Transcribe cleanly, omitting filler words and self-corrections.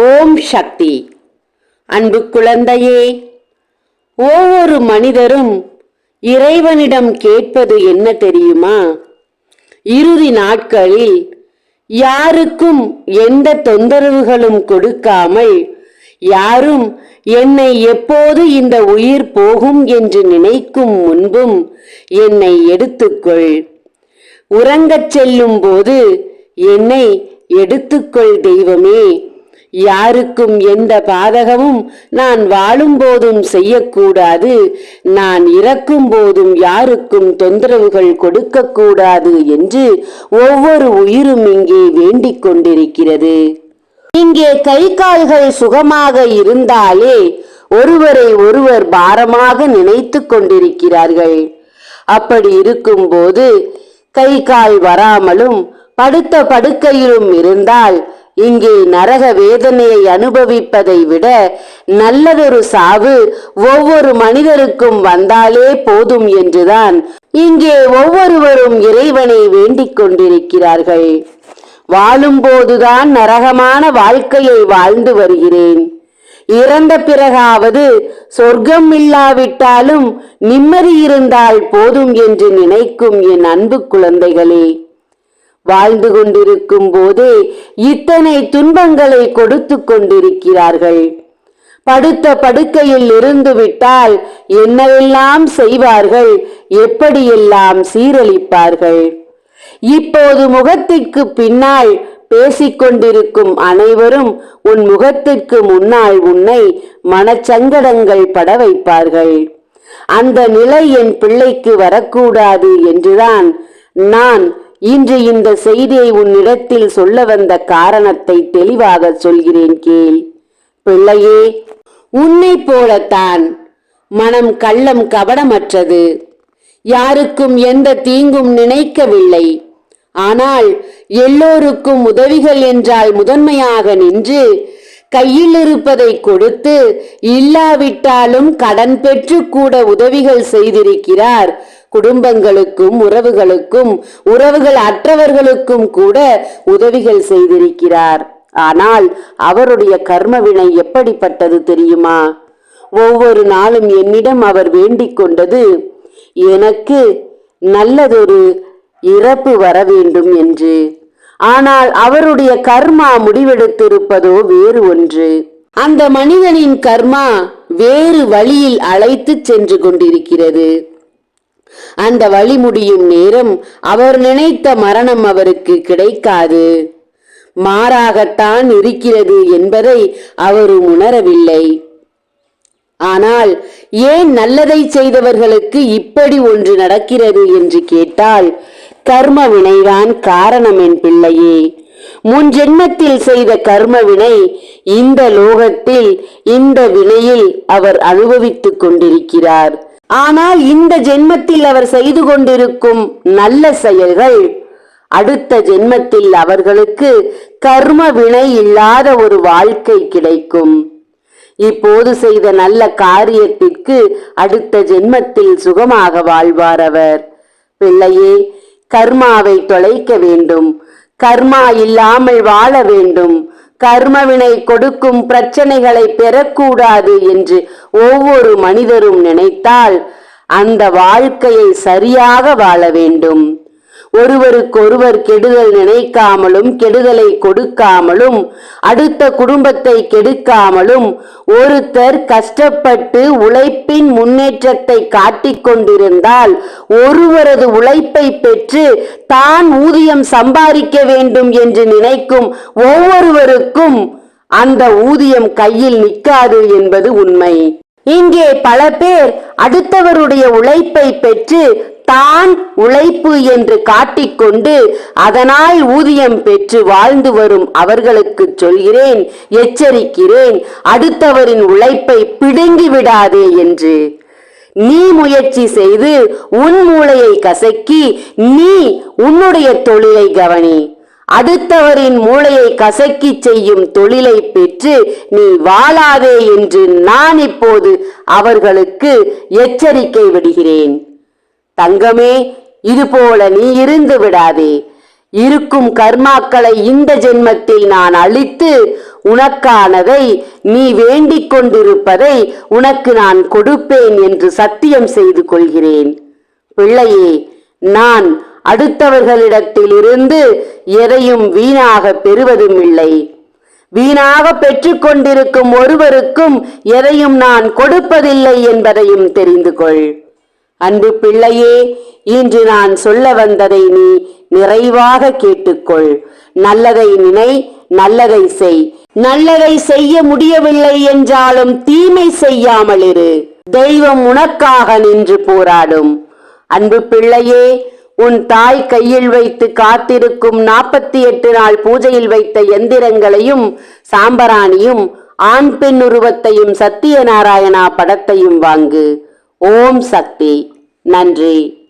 ஓம் சக்தி. அன்பு குழந்தையே, ஒவ்வொரு மனிதரும் இறைவனிடம் கேட்பது என்ன தெரியுமா? இறுதி நாட்களில் யாருக்கும் எந்த தொந்தரவுகளும் கொடுக்காமல், யாரும் என்னை எப்போது இந்த உயிர் போகும் என்று நினைக்கும் முன்பும் என்னை எடுத்துக்கொள், உறங்கச் செல்லும் போது என்னை எடுத்துக்கொள் தெய்வமே. யாருக்கும் எந்த பாதகமும் நான் வாழும் போதும் செய்யக்கூடாது, நான் இறக்கும் போதும் யாருக்கும் தொந்தரவுகள் கொடுக்க கூடாது என்று ஒவ்வொரு உயிரும் இங்கே வேண்டிக் கொண்டிருக்கிறது. இங்கே கை கால்கள் சுகமாக இருந்தாலே ஒருவரை ஒருவர் பாரமாக நினைத்து கொண்டிருக்கிறார்கள். அப்படி இருக்கும்போது கை கால் வராமலும் படுத்த படுக்கையிலும் இருந்தால் இங்கே நரக வேதனையை அனுபவிப்பதை விட நல்லதொரு சாவு ஒவ்வொரு மனிதருக்கும் வந்தாலே போதும் என்றுதான் இங்கே ஒவ்வொருவரும் இறைவனை வேண்டிக் கொண்டிருக்கிறார்கள். வாழும்போதுதான் நரகமான வாழ்க்கையை வாழ்ந்து வருகிறேன், இறந்த பிறகாவது சொர்க்கம் இல்லாவிட்டாலும் நிம்மதி இருந்தால் போதும் என்று நினைக்கும் என் அன்பு குழந்தைகளே, வாழ்ந்து கொண்டிருக்கும் போதே இத்தனை துன்பங்களை கொடுத்து கொண்டிருக்கிறார்கள். படுத்த படுக்கையில் இருந்து விட்டால் என்னவெல்லாம் செய்வார்கள், எப்படியெல்லாம் சீரழிப்பார்கள். இப்போது முகத்திற்கு பின்னால் பேசிக்கொண்டிருக்கும் அனைவரும் உன் முகத்திற்கு முன்னால் உன்னை மனச்சங்கடங்கள் பட வைப்பார்கள். அந்த நிலை என் பிள்ளைக்கு வரக்கூடாது என்றுதான் நான் இன்று இந்த செய்தியை உன்னிடத்தில் சொல்ல வந்த காரணத்தை தெளிவாக சொல்கிறேன் கேள். பிள்ளையே, உன்னை போலத்தான் மனம் கள்ளம் கபடமற்றது, யாருக்கும் எந்த தீங்கும் நினைக்கவில்லை. ஆனால் எல்லோருக்கும் உதவிகள் என்றால் முதன்மையாக நின்று கையில் இருப்பதை கொடுத்து, இல்லாவிட்டாலும் கடன் பெற்று கூட உதவிகள் செய்திருக்கிறார். குடும்பங்களுக்கும் உறவுகளுக்கும் உறவுகள் அற்றவர்களுக்கும் கூட உதவிகள் செய்திருக்கிறார். ஆனால் அவருடைய கர்மவினை எப்படிப்பட்டது தெரியுமா? ஒவ்வொரு நாளும் என்னிடம் அவர் வேண்டிக் கொண்டது, எனக்கு நல்லதொரு இறப்பு வர வேண்டும் என்று. ஆனால் அவருடைய கர்மா முடிவெடுத்திருப்பதோ வேறு ஒன்று. அந்த மனிதனின் கர்மா வேறு வழியில் அழைத்து சென்று கொண்டிருக்கிறது. அந்த வழி முடியும் நேரம் அவர் நினைத்த மரணம் அவருக்கு கிடைக்காது, மாறாகத்தான் இருக்கிறது என்பதை அவர் உணரவில்லை. ஆனால் ஏன் நல்லதை செய்தவர்களுக்கு இப்படி ஒன்று நடக்கிறது என்று கேட்டால், கர்ம வினைதான் காரணம் என் பிள்ளையே. முன் ஜென்மத்தில் செய்த கர்ம வினை இந்த லோகத்தில் இந்த வினையில் அவர் அனுபவித்துக் கொண்டிருக்கிறார். ஆனால் இந்த ஜென்மத்தில் அவர் செய்து கொண்டிருக்கும் நல்ல செயல்கள் அடுத்த ஜென்மத்தில் அவர்களுக்கு கர்ம வினை இல்லாத ஒரு வாழ்க்கை கிடைக்கும். இப்போது செய்த நல்ல காரியத்திற்கு அடுத்த ஜென்மத்தில் சுகமாக வாழ்வார் அவர். பிள்ளையே, கர்மாவை தொலைக்க வேண்டும், கர்மா இல்லாமல் வாழ வேண்டும், கர்மவினை கொடுக்கும் பிரச்சனைகளை பெறக்கூடாது என்று ஒவ்வொரு மனிதரும் நினைத்தால் அந்த வாழ்க்கையை சரியாக வாழ வேண்டும். ஒருவருக்கொருவர் கெடுதல் நினைக்காமலும் கெடுதலை கொடுக்காமலும் அடுத்த குடும்பத்தை கெடுக்காமலும் ஒருத்தர் கஷ்டப்பட்டு உழைப்பின் முன்னேற்றத்தை காட்டிக் கொண்டிருந்தால் ஒருவரது உழைப்பை பெற்று தான் ஊதியம் சம்பாதிக்க வேண்டும் என்று நினைக்கும் ஒவ்வொருவருக்கும் அந்த ஊதியம் கையில் நிற்காது என்பது உண்மை. இங்கே பல பேர் அடுத்தவருடைய உழைப்பை பெற்று தான் உழைப்பு என்று காட்டிக்கொண்டு அதனால் ஊதியம் பெற்று வாழ்ந்து வரும் அவர்களுக்கு சொல்கிறேன், எச்சரிக்கிறேன், அடுத்தவரின் உழைப்பை பிடுங்கி விடாதே என்று. நீ முயற்சி செய்து உன் மூளையை கசக்கி நீ உன்னுடைய தொழிலை கவனி. அடுத்தவரின் மூளையை கசக்கி செய்யும் தொழிலை பெற்று நீ வாழாதே என்று நான் இப்போது அவர்களுக்கு எச்சரிக்கை விடுகிறேன். தங்கமே, இதுபோல நீ இருந்து விடாதே. இருக்கும் கர்மாக்களை இந்த ஜென்மத்தில் நான் அழித்து உனக்கானதை நீ வேண்டிக் கொண்டிருப்பதை உனக்கு நான் கொடுப்பேன் என்று சத்தியம் செய்து கொள்கிறேன். பிள்ளையே, நான் அடுத்தவர்களிடத்திலிருந்து எதையும் வீணாக பெறுவதும் இல்லை. வீணாக பெற்றுக்கொண்டிருக்கும் ஒருவருக்கும் எதையும் நான் கொடுப்பதில்லை என்பதையும் தெரிந்து கொள். அன்பு பிள்ளையே, இன்று நான் சொல்ல வந்ததை நீ நிறைவாக கேட்டுக்கொள். நல்லதை நினை, நல்லதை செய். நல்லதை செய்ய முடியவில்லை என்றாலும் தீமை செய்யாமல் இரு. தெய்வம் உனக்காக நின்று போராடும். அன்பு பிள்ளையே, உன் தாய் கையில் வைத்து காத்திருக்கும் 48 நாள் பூஜையில் வைத்த எந்திரங்களையும் சாம்பராணியும் ஆண் பெண் உருவத்தையும் சத்தியநாராயணா படத்தையும் வாங்கு. ஓம் சக்தி. நன்றி.